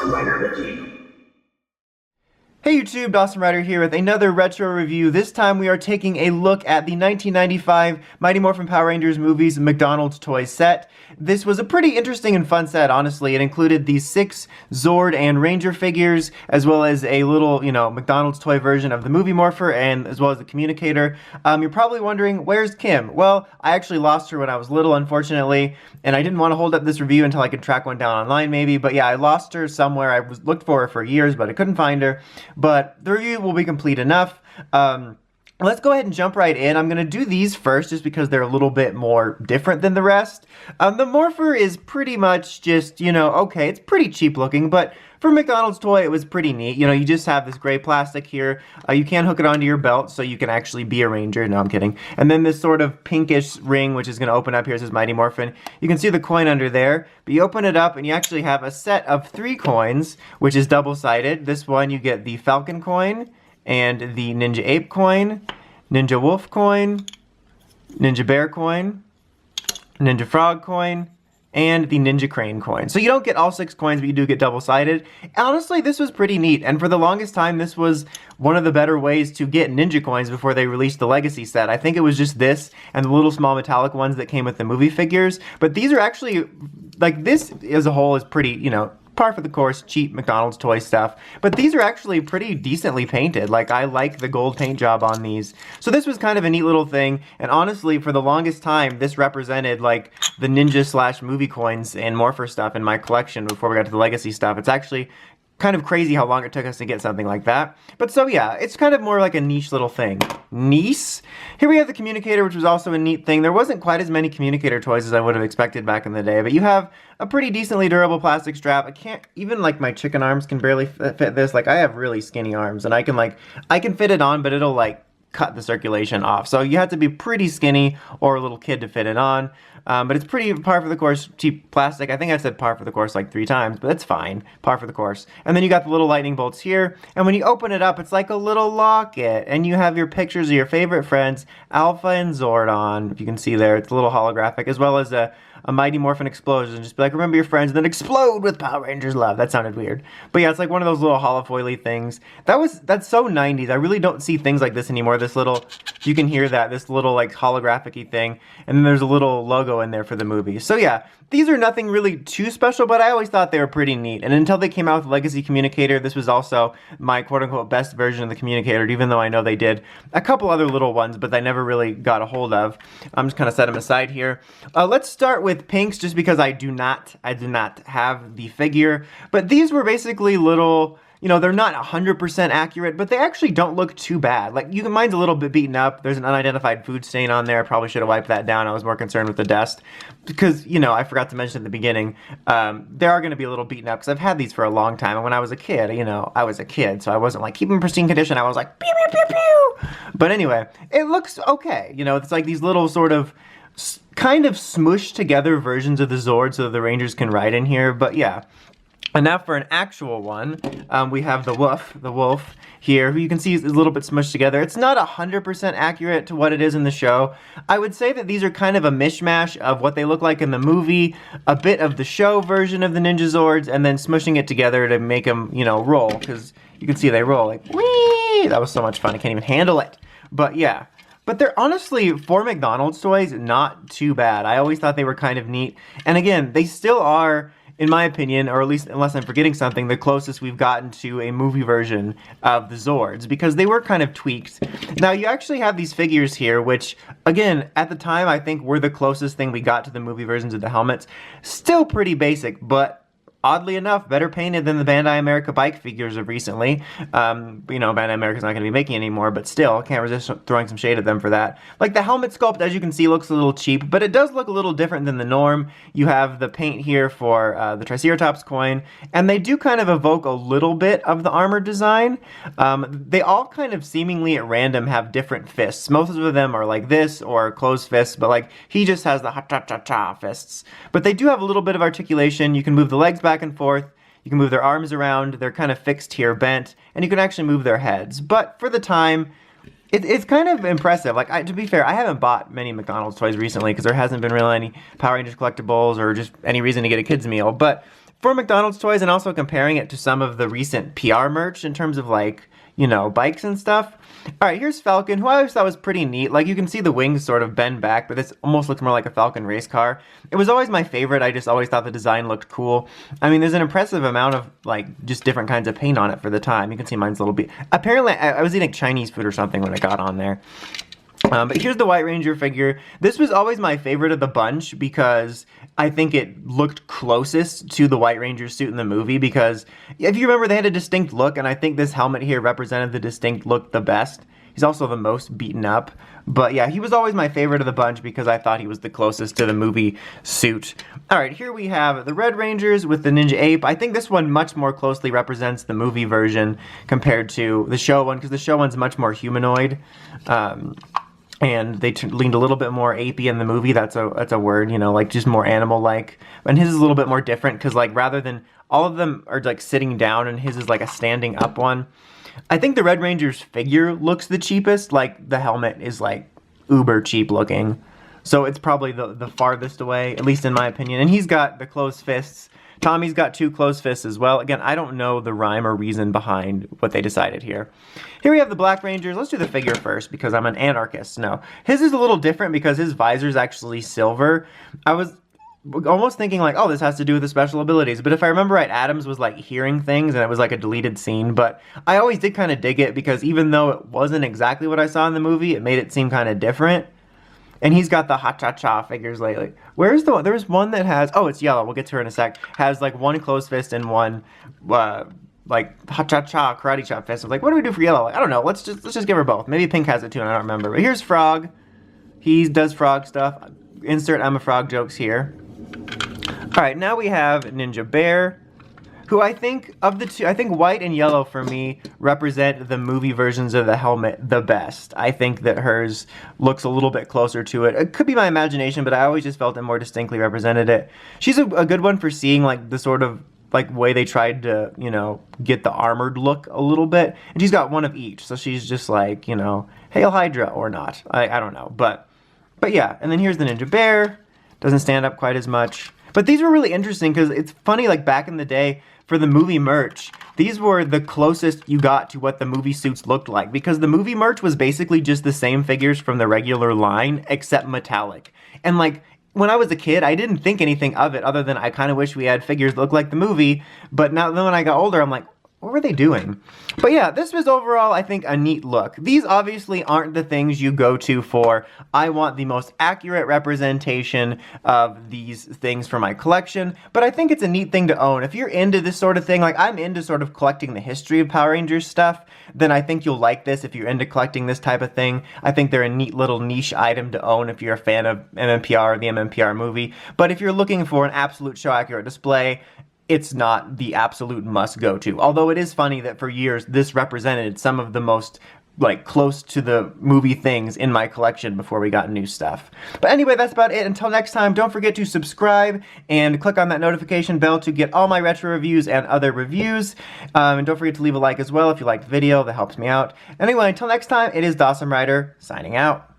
Dawson Rider review. Hey YouTube, Dawson Rider here with another retro review. This time we are taking a look at the 1995 Mighty Morphin Power Rangers movies McDonald's toy set. This was a pretty interesting and fun set, honestly. It included these 6 Zord and Ranger figures, as well as a little, McDonald's toy version of the movie Morpher, and as well as the Communicator. You're probably wondering, where's Kim? Well, I actually lost her when I was little, unfortunately, and I didn't want to hold up this review until I could track one down online, maybe. But yeah, I lost her somewhere. I looked for her for years, but I couldn't find her. But the review will be complete enough. Let's go ahead and jump right in. I'm going to do these first just because they're a little bit more different than the rest. The Morpher is pretty much just, okay, it's pretty cheap looking, but for McDonald's toy, it was pretty neat. You just have this gray plastic here. You can hook it onto your belt so you can actually be a ranger. No, I'm kidding. And then this sort of pinkish ring, which is going to open up here, says Mighty Morphin. You can see the coin under there, but you open it up and you actually have a set of 3 coins, which is double-sided. This one, you get the Falcon coin, and the Ninja Ape coin, Ninja Wolf coin, Ninja Bear coin, Ninja Frog coin, and the Ninja Crane coin. So you don't get all 6 coins, but you do get double-sided. Honestly, this was pretty neat, and for the longest time, this was one of the better ways to get Ninja coins before they released the Legacy set. I think it was just this and the little small metallic ones that came with the movie figures, but these are actually, this as a whole is pretty, par for the course, cheap McDonald's toy stuff. But these are actually pretty decently painted. I like the gold paint job on these. So this was kind of a neat little thing. And honestly, for the longest time, this represented the ninja / movie coins and Morpher stuff in my collection before we got to the Legacy stuff. It's actually kind of crazy how long it took us to get something like that. But so yeah, it's kind of more like a niche little thing. Nice. Here we have the Communicator, which was also a neat thing. There wasn't quite as many Communicator toys as I would have expected back in the day, but you have a pretty decently durable plastic strap. I can't, even my chicken arms can barely fit this. I have really skinny arms, and I can fit it on, but it'll cut the circulation off. So you have to be pretty skinny or a little kid to fit it on. But it's pretty par for the course, cheap plastic. I think I've said par for the course 3 times, but that's fine. Par for the course. And then you got the little lightning bolts here. And when you open it up, it's like a little locket. And you have your pictures of your favorite friends, Alpha and Zordon. If you can see there, it's a little holographic, as well as a Mighty Morphin explosion. Just be like, remember your friends, and then explode with Power Rangers love. That sounded weird. But yeah, it's like one of those little holofoily things. That's so 90s. I really don't see things like this anymore. This little, you can hear that, this little holographic-y thing. And then there's a little logo in there for the movie. So yeah, these are nothing really too special, but I always thought they were pretty neat. And until they came out with Legacy Communicator, this was also my quote-unquote best version of the Communicator, even though I know they did a couple other little ones, but I never really got a hold of. I'm just kind of set them aside here. Let's start with pinks, just because I do not have the figure. But these were basically little, they're not 100% accurate, but they actually don't look too bad. Mine's a little bit beaten up. There's an unidentified food stain on there. I probably should have wiped that down. I was more concerned with the dust. Because, I forgot to mention at the beginning, they are going to be a little beaten up, because I've had these for a long time. And when I was a kid, I was a kid, so I wasn't keeping pristine condition. I was like, pew, pew, pew, pew. But anyway, it looks okay. It's these little sort of kind of smushed together versions of the Zord so that the Rangers can ride in here. But yeah. And now for an actual one, we have the wolf here, who you can see is a little bit smushed together. It's not 100% accurate to what it is in the show. I would say that these are kind of a mishmash of what they look like in the movie, a bit of the show version of the Ninja Zords, and then smushing it together to make them, roll, because you can see they roll whee! That was so much fun, I can't even handle it. But yeah. But they're honestly, for McDonald's toys, not too bad. I always thought they were kind of neat. And again, they still are, in my opinion, or at least unless I'm forgetting something, the closest we've gotten to a movie version of the Zords, because they were kind of tweaked. Now, you actually have these figures here, which, again, at the time, I think were the closest thing we got to the movie versions of the helmets. Still pretty basic, but oddly enough, better painted than the Bandai America bike figures of recently. Bandai America's not going to be making anymore, but still, can't resist throwing some shade at them for that. The helmet sculpt, as you can see, looks a little cheap, but it does look a little different than the norm. You have the paint here for the Triceratops coin, and they do kind of evoke a little bit of the armor design. They all kind of seemingly at random have different fists. Most of them are like this, or closed fists, but he just has the ha-cha-cha-cha fists. But they do have a little bit of articulation. You can move the legs back and forth. You can move their arms around. They're kind of fixed here, bent, and you can actually move their heads. But for the time, it's kind of impressive. To be fair, I haven't bought many McDonald's toys recently because there hasn't been really any Power Rangers collectibles or just any reason to get a kid's meal. But for McDonald's toys, and also comparing it to some of the recent PR merch in terms of like, you know, bikes and stuff. All right, here's Falcon, who I always thought was pretty neat. Like, you can see the wings sort of bend back, but this almost looks more like a Falcon race car. It was always my favorite. I just always thought the design looked cool. I mean, there's an impressive amount of, like, just different kinds of paint on it for the time. You can see mine's a little bit... Apparently, I was eating Chinese food or something when it got on there. But here's the White Ranger figure. This was always my favorite of the bunch because I think it looked closest to the White Ranger suit in the movie, because if you remember, they had a distinct look, and I think this helmet here represented the distinct look the best. He's also the most beaten up. But yeah, he was always my favorite of the bunch because I thought he was the closest to the movie suit. Alright, here we have the Red Rangers with the Ninja Ape. I think this one much more closely represents the movie version compared to the show one, because the show one's much more humanoid. And they leaned a little bit more apey in the movie. That's a word, you know, like just more animal-like. And his is a little bit more different because, like, rather than all of them are like sitting down, and his is like a standing up one. I think the Red Ranger's figure looks the cheapest. Like, the helmet is like uber cheap looking, so it's probably the farthest away, at least in my opinion. And he's got the closed fists. Tommy's got 2 closed fists as well. Again, I don't know the rhyme or reason behind what they decided here. Here we have the Black Rangers. Let's do the figure first because I'm an anarchist. No, his is a little different because his visor is actually silver. I was almost thinking like, oh, this has to do with the special abilities. But if I remember right, Adams was like hearing things and it was like a deleted scene. But I always did kind of dig it because even though it wasn't exactly what I saw in the movie, it made it seem kind of different. And he's got the ha-cha-cha figures lately. Where's the one? There's one that has... Oh, it's yellow. We'll get to her in a sec. Has, like, 1 closed fist and 1, like, ha-cha-cha karate chop fist. I was like, what do we do for yellow? Like, I don't know. Let's just give her both. Maybe pink has it, too, and I don't remember. But here's Frog. He does frog stuff. Insert I'm a frog jokes here. Alright, now we have Ninja Bear, who I think, of the two, I think white and yellow for me represent the movie versions of the helmet the best. I think that hers looks a little bit closer to it. It could be my imagination, but I always just felt it more distinctly represented it. She's a good one for seeing like the sort of like way they tried to, you know, get the armored look a little bit. And she's got 1 of each, so she's just like, you know, Hail Hydra or not. I don't know, but yeah. And then here's the Ninja Bear. Doesn't stand up quite as much. But these were really interesting because it's funny, like back in the day, for the movie merch, these were the closest you got to what the movie suits looked like, because the movie merch was basically just the same figures from the regular line, except metallic. And like, when I was a kid, I didn't think anything of it other than I kind of wish we had figures that look like the movie, but now then when I got older, I'm like, what were they doing? But yeah, this was overall, I think, a neat look. These obviously aren't the things you go to for, I want the most accurate representation of these things for my collection, but I think it's a neat thing to own. If you're into this sort of thing, like I'm into sort of collecting the history of Power Rangers stuff, then I think you'll like this if you're into collecting this type of thing. I think they're a neat little niche item to own if you're a fan of MMPR or the MMPR movie. But if you're looking for an absolute show-accurate display, it's not the absolute must-go-to. Although it is funny that for years this represented some of the most like close to the movie things in my collection before we got new stuff. But anyway, that's about it. Until next time, don't forget to subscribe and click on that notification bell to get all my retro reviews and other reviews. And don't forget to leave a like as well if you liked the video. That helps me out. Anyway, until next time, it is Dawson Rider signing out.